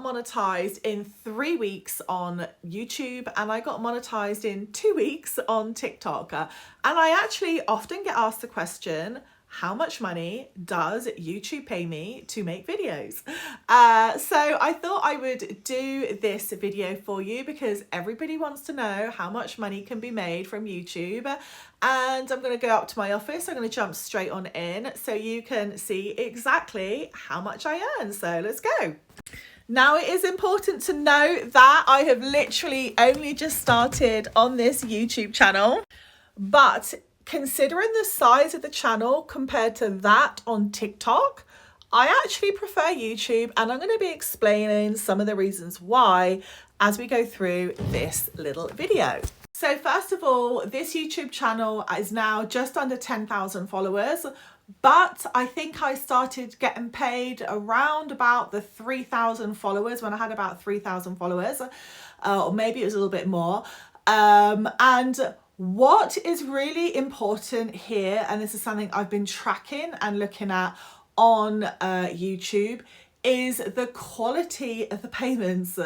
got monetized in 3 weeks on YouTube, and I got monetized in 2 weeks on TikTok. And I actually often get asked the question, how much money does YouTube pay me to make videos? So I thought I would do this video for you because everybody wants to know how much money can be made from YouTube. And I'm going to go up to my office. I'm going to jump straight on in so you can see exactly how much I earn. So let's go. Now, it is important to note that I have literally only just started on this YouTube channel, but considering the size of the channel compared to that on TikTok, I actually prefer YouTube, and I'm going to be explaining some of the reasons why as we go through this little video. So first of all, this YouTube channel is now just under 10,000 followers, but I think I started getting paid around about the 3,000 followers, when I had about 3,000 followers, or maybe it was a little bit more. And what is really important here, and this is something I've been tracking and looking at on YouTube, is the quality of the payments.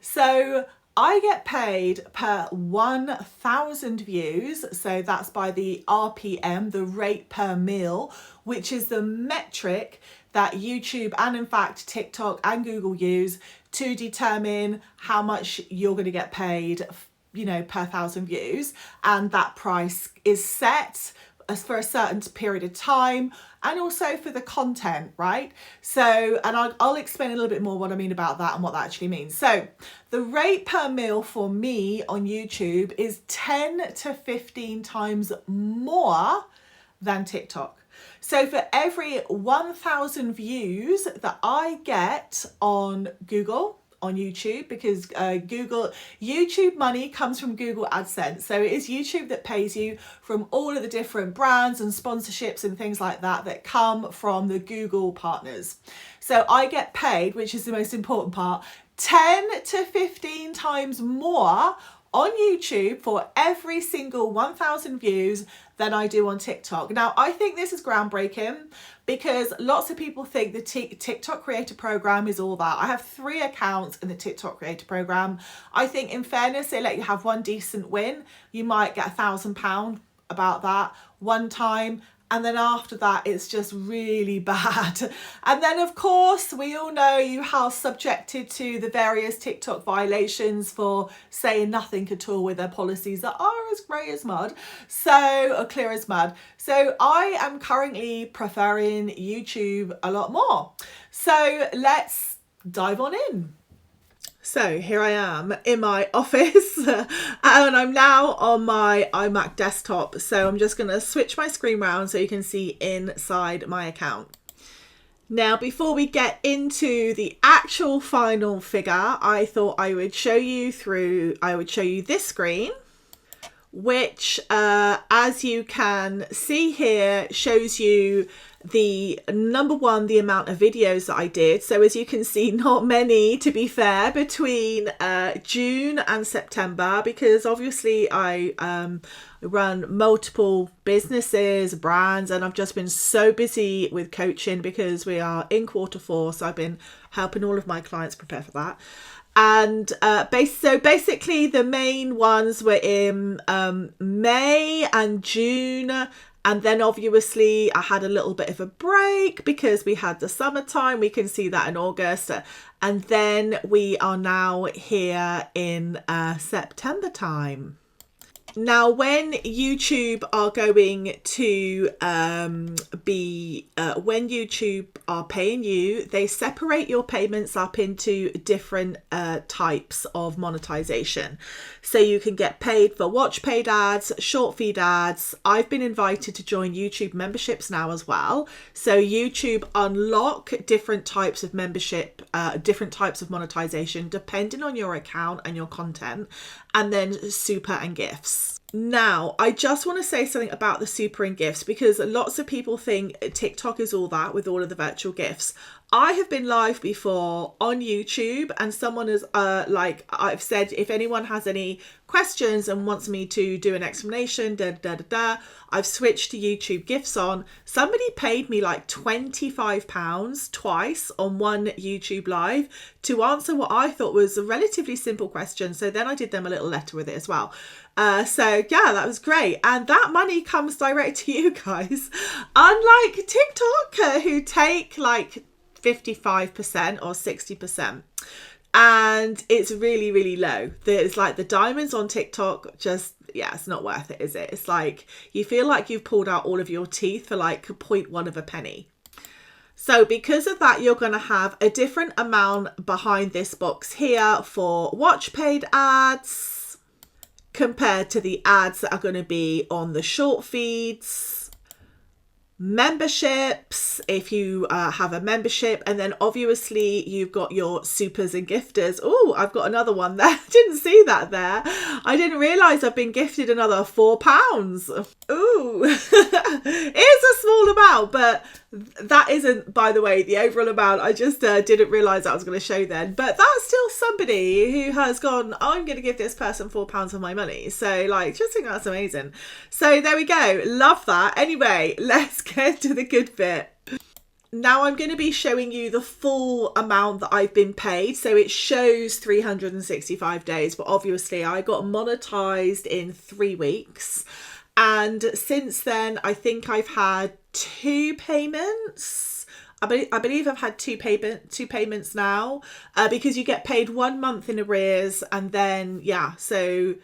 So I get paid per 1,000 views. So that's by the RPM, the rate per mil, which is the metric that YouTube and in fact TikTok and Google use to determine how much you're going to get paid, you know, per 1,000 views. And that price is set as for a certain period of time, and also for the content, right? So, and I'll explain a little bit more what I mean about that and what that actually means. So the rate per mil for me on YouTube is 10 to 15 times more than TikTok. So for every 1,000 views that I get on Google, on YouTube, because YouTube money comes from Google AdSense. So it is YouTube that pays you from all of the different brands and sponsorships and things like that that come from the Google partners. So I get paid, which is the most important part, 10 to 15 times more on YouTube for every single 1,000 views than I do on TikTok. Now, I think this is groundbreaking because lots of people think the TikTok creator program is all that. I have 3 accounts in the TikTok creator program. I think in fairness, they let you have one decent win. You might get £1,000 about that one time. And then after that, it's just really bad. And then, of course, we all know you are subjected to the various TikTok violations for saying nothing at all with their policies that are as grey as mud, or clear as mud. So I am currently preferring YouTube a lot more. So let's dive on in. So here I am in my office and I'm now on my iMac desktop. So I'm just going to switch my screen around so you can see inside my account. Now, before we get into the actual final figure, I thought I would show you this screen, which as you can see here shows you the number one, the amount of videos that I did. So as you can see, not many, to be fair, between June and September, because obviously I run multiple businesses, brands, and I've just been so busy with coaching because we are in Q4. So I've been helping all of my clients prepare for that. And so basically the main ones were in May and June. And then obviously I had a little bit of a break because we had the summertime. We can see that in August. And then we are now here in September time. Now, when YouTube are going to when YouTube are paying you, they separate your payments up into different types of monetization. So you can get paid for watch paid ads, short feed ads. I've been invited to join YouTube memberships now as well. So YouTube unlock different types of membership, different types of monetization, depending on your account and your content, and then super and gifts. Now, I just want to say something about the super and gifts, because lots of people think TikTok is all that with all of the virtual gifts. I have been live before on YouTube, and someone has like, I've said, if anyone has any questions and wants me to do an explanation, I've switched to YouTube gifts on. Somebody paid me like £25 twice on one YouTube live to answer what I thought was a relatively simple question. So then I did them a little letter with it as well. So yeah, that was great. And that money comes direct to you guys. Unlike TikTok, who take like 55% or 60%. And it's really, really low. There's like the diamonds on TikTok, just, yeah, it's not worth it, is it? It's like, you feel like you've pulled out all of your teeth for like 0.1 of a penny. So because of that, you're going to have a different amount behind this box here for watch paid ads compared to the ads that are going to be on the short feeds. Memberships, if you have a membership, and then obviously you've got your supers and gifters. Oh, I've got another one there. I didn't see that there. I didn't realize I've been gifted another £4. Ooh, it's a small amount, but that isn't, by the way, the overall amount. I just didn't realize I was going to show then, but that's still somebody who has gone, I'm going to give this person £4 of my money. So like, just think that's amazing. So there we go. Love that. Anyway, let's get to the good bit. Now I'm going to be showing you the full amount that I've been paid. So it shows 365 days, but obviously I got monetized in 3 weeks. And since then, I think I've had 2 payments. I believe I've had two payments now, because you get paid 1 month in arrears, and then, yeah, so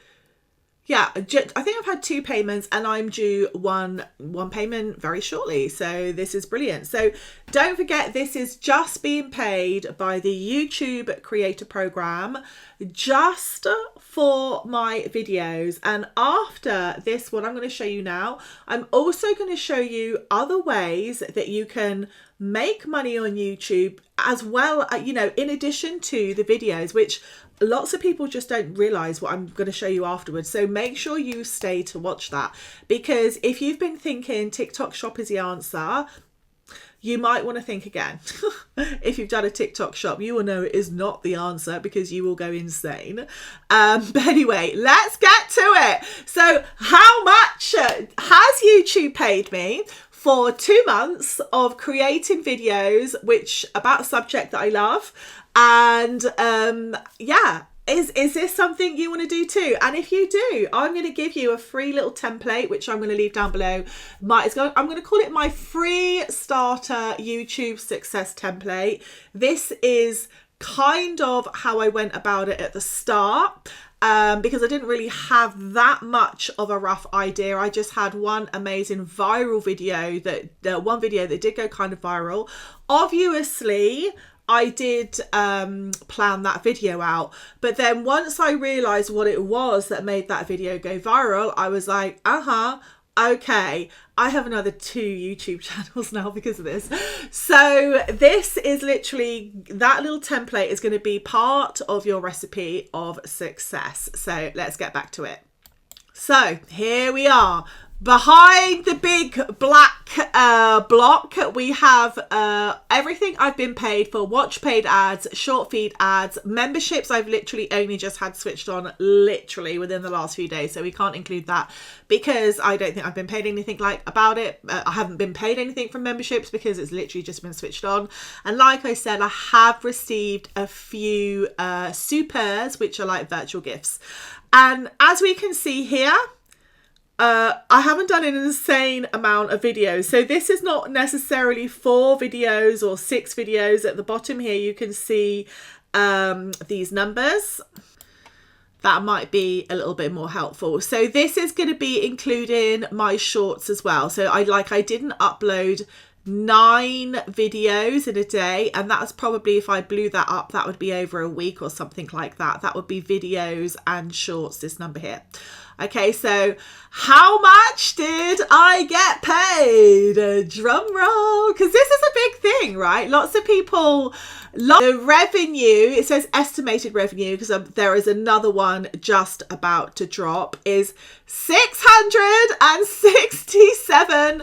yeah, I think I've had 2 payments, and I'm due one payment very shortly. So this is brilliant. So don't forget, this is just being paid by the YouTube Creator Program, just for my videos. And after this, what I'm going to show you now, I'm also going to show you other ways that you can make money on YouTube as well, you know, in addition to the videos, which lots of people just don't realize what I'm going to show you afterwards. So make sure you stay to watch that, because if you've been thinking TikTok shop is the answer, you might want to think again. If you've done a TikTok shop, you will know it is not the answer, because you will go insane. But anyway, let's get to it. So how much has YouTube paid me for 2 months of creating videos, which about a subject that I love? And yeah, is this something you want to do too? And if you do, I'm going to give you a free little template, which I'm going to leave down below. I'm going to call it my free starter YouTube success template. This is kind of how I went about it at the start, because I didn't really have that much of a rough idea. I just had one amazing viral video one video that did go kind of viral. Obviously, I did plan that video out, but then once I realized what it was that made that video go viral, I was like, okay, I have another 2 YouTube channels now because of this. So this is literally, that little template is going to be part of your recipe of success. So let's get back to it. So here we are. Behind the big black block, we have everything I've been paid for: watch paid ads, short feed ads, memberships. I've literally only just had switched on literally within the last few days, so we can't include that because I don't think I've been paid anything about it. I haven't been paid anything from memberships because it's literally just been switched on. And like I said, I have received a few supers, which are like virtual gifts. And as we can see here, I haven't done an insane amount of videos. So this is not necessarily 4 videos or 6 videos. At the bottom here, you can see these numbers. That might be a little bit more helpful. So this is going to be including my shorts as well. So I didn't upload 9 videos in a day, and that's probably, if I blew that up, that would be over a week or something like that. That would be videos and shorts, this number here. Okay, so how much did I get paid? Drum roll, because this is a big thing, right? Lots of people, the revenue, it says estimated revenue, because there is another one just about to drop, is 667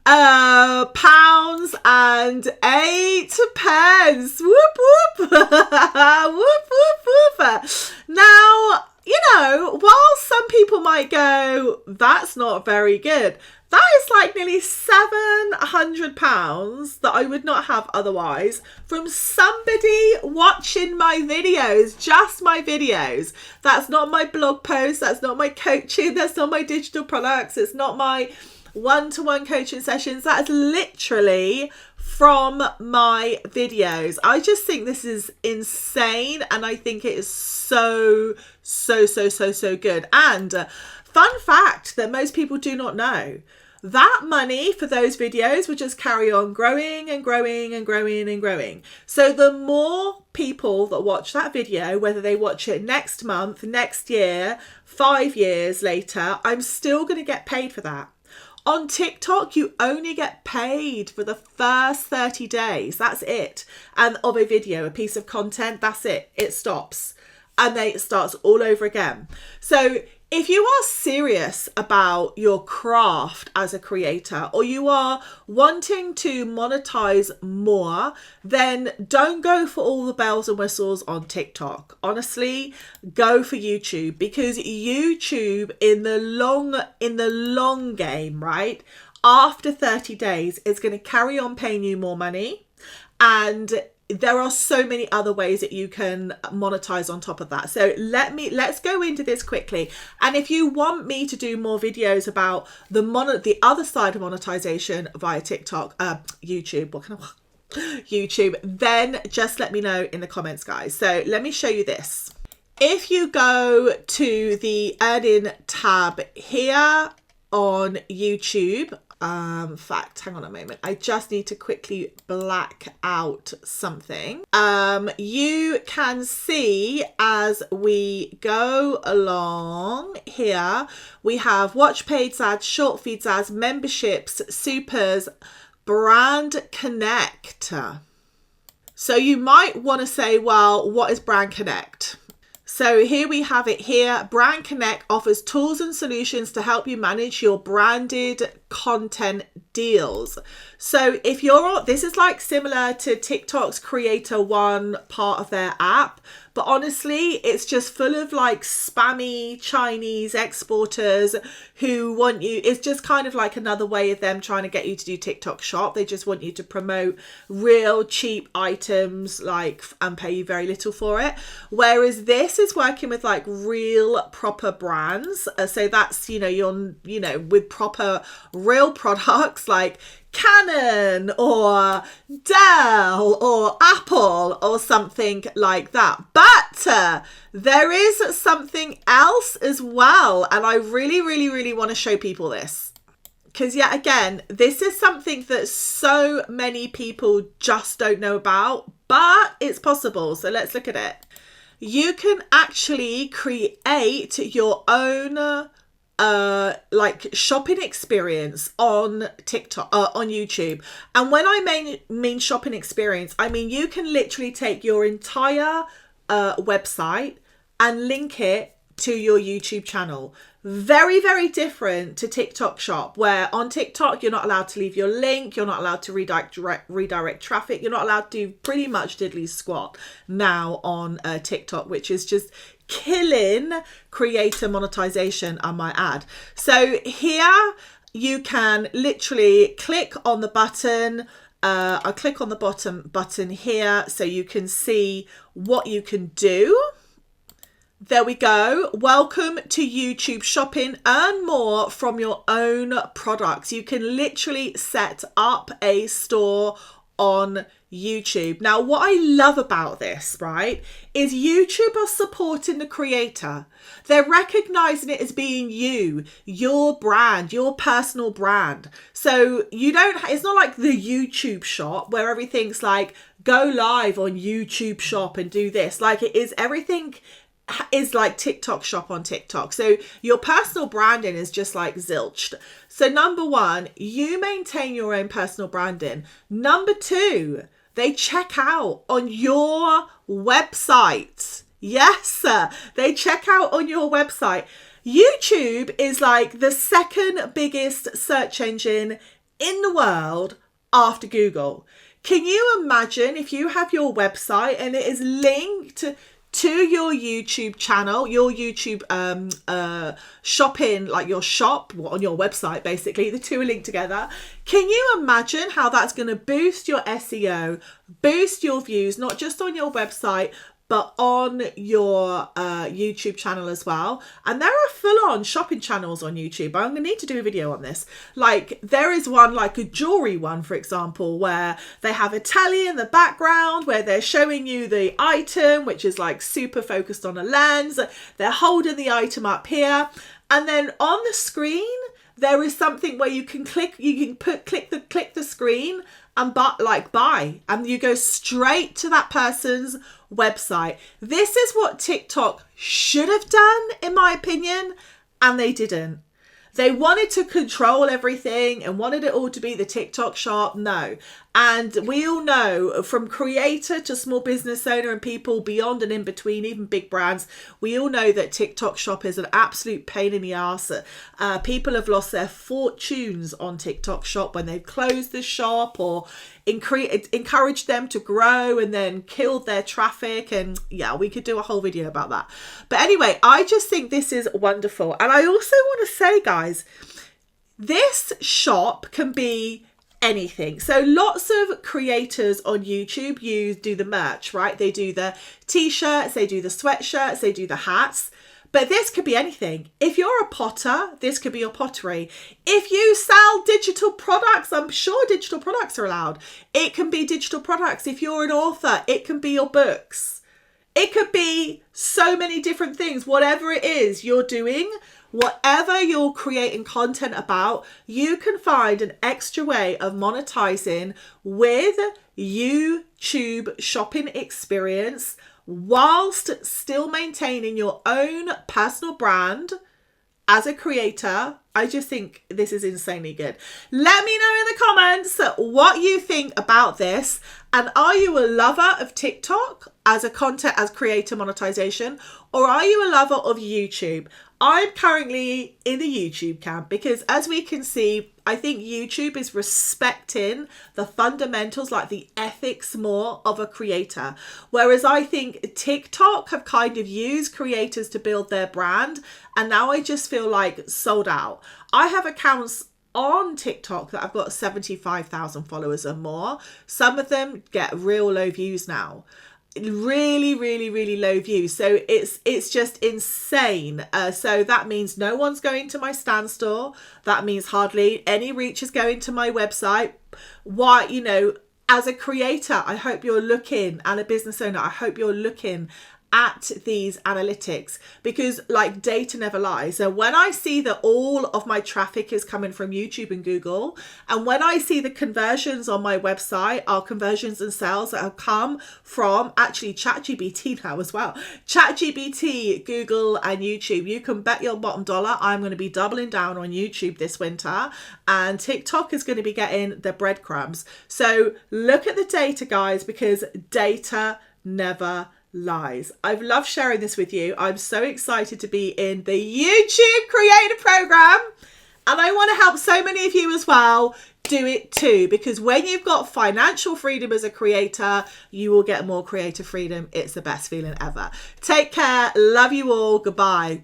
pounds and 8 pence. Whoop whoop. Whoop whoop whoop. Now, you know, while some people might go, that's not very good, that is like nearly £700 that I would not have otherwise from somebody watching my videos, just my videos. That's not my blog posts, that's not my coaching, that's not my digital products, it's not my one-to-one coaching sessions. That is literally from my videos. I just think this is insane, and I think it is so good. And fun fact that most people do not know, that money for those videos will just carry on growing and growing and growing and growing. So the more people that watch that video, whether they watch it next month, next year, 5 years later, I'm still going to get paid for that. On TikTok, you only get paid for the first 30 days. That's it. And of a video, a piece of content, that's it. It stops. And then it starts all over again. So if you are serious about your craft as a creator, or you are wanting to monetize more, then don't go for all the bells and whistles on TikTok. Honestly, go for YouTube, because YouTube in the long game, right? After 30 days, is going to carry on paying you more money, and there are so many other ways that you can monetize on top of that. So let's go into this quickly. And if you want me to do more videos about the other side of monetization via TikTok, YouTube, YouTube, then just let me know in the comments, guys. So let me show you this. If you go to the earning tab here on YouTube, in fact, hang on a moment, I just need to quickly black out something. You can see as we go along here, we have watch paid ads, short feeds ads, memberships, supers, brand connect. So you might want to say, well, what is brand connect? So here we have it here. Brand Connect offers tools and solutions to help you manage your branded content deals. So if you're, this is like similar to TikTok's Creator One part of their app, but honestly, it's just full of like spammy Chinese exporters who want you. It's just kind of like another way of them trying to get you to do TikTok shop. They just want you to promote real cheap items, like, and pay you very little for it. Whereas this is working with like real proper brands. So that's, with proper real products like Canon or Dell or Apple or something like that. But there is something else as well, and I really want to show people this, because yet again, this is something that so many people just don't know about, but it's possible. So let's look at it. You can actually create your own like shopping experience on TikTok, on YouTube. And when I mean shopping experience, I mean you can literally take your entire website and link it to your YouTube channel. Very different to TikTok shop, where on TikTok you're not allowed to leave your link, you're not allowed to redirect traffic, you're not allowed to do pretty much diddly squat now on TikTok, which is just killing creator monetization, I might add. So here you can literally click on the button. I'll click on the bottom button here so you can see what you can do. There we go. Welcome to YouTube shopping. Earn more from your own products. You can literally set up a store on YouTube. Now, what I love about this, right, is YouTube are supporting the creator. They're recognizing it as being you, your brand, your personal brand. So you don't, it's not like the YouTube shop where everything's like, go live on YouTube shop and do this. Like, it is everything is like TikTok shop on TikTok. So your personal branding is just like zilched. So number one, you maintain your own personal branding. Number two, they check out on your website. Yes, sir. They check out on your website. YouTube is like the second biggest search engine in the world after Google. Can you imagine if you have your website and it is linked to your YouTube channel, your YouTube shopping, like your shop on your website, basically, the two are linked together. Can you imagine how that's going to boost your SEO, boost your views, not just on your website, but on your YouTube channel as well? And there are full-on shopping channels on YouTube. I'm going to need to do a video on this. Like, there is one, like a jewelry one, for example, where they have a tally in the background where they're showing you the item, which is like super focused on a lens. They're holding the item up here. And then on the screen, there is something where you can click the screen and buy, and you go straight to that person's website. This is what TikTok should have done, in my opinion, and they didn't. They wanted to control everything and wanted it all to be the TikTok shop. No. And we all know, from creator to small business owner and people beyond and in between, even big brands, we all know that TikTok shop is an absolute pain in the ass. People have lost their fortunes on TikTok shop when they've closed the shop or encouraged them to grow and then killed their traffic. And yeah, we could do a whole video about that. But anyway, I just think this is wonderful. And I also want to say, guys, this shop can be anything. So lots of creators on YouTube do the merch, right? They do the t-shirts, they do the sweatshirts, they do the hats. But this could be anything. If you're a potter, this could be your pottery. If you sell digital products, I'm sure digital products are allowed. It can be digital products. If you're an author, it can be your books. It could be so many different things. Whatever it is you're doing, whatever you're creating content about, you can find an extra way of monetizing with YouTube shopping experience whilst still maintaining your own personal brand as a creator. I just think this is insanely good. Let me know in the comments what you think about this. And are you a lover of TikTok as a content, as creator monetization, or are you a lover of YouTube? I'm currently in the YouTube camp because, as we can see, I think YouTube is respecting the fundamentals, like the ethics more of a creator. Whereas I think TikTok have kind of used creators to build their brand. And now I just feel like sold out. I have accounts on TikTok that I've got 75,000 followers or more. Some of them get real low views now. Really, really, really low views. So it's just insane. So that means no one's going to my Stan store. That means hardly any reach is going to my website. Why, you know, as a creator, I hope you're looking, and a business owner, I hope you're looking at these analytics, because like data never lies. So when I see that all of my traffic is coming from YouTube and Google, and when I see the conversions on my website are conversions and sales that have come from actually ChatGPT now as well, ChatGPT, Google and YouTube, you can bet your bottom dollar I'm going to be doubling down on YouTube this winter, and TikTok is going to be getting the breadcrumbs. So look at the data, guys, because data never lies. I've loved sharing this with you. I'm so excited to be in the YouTube creator program, and I want to help so many of you as well do it too, because when you've got financial freedom as a creator, you will get more creative freedom. It's the best feeling ever. Take care. Love you all. Goodbye.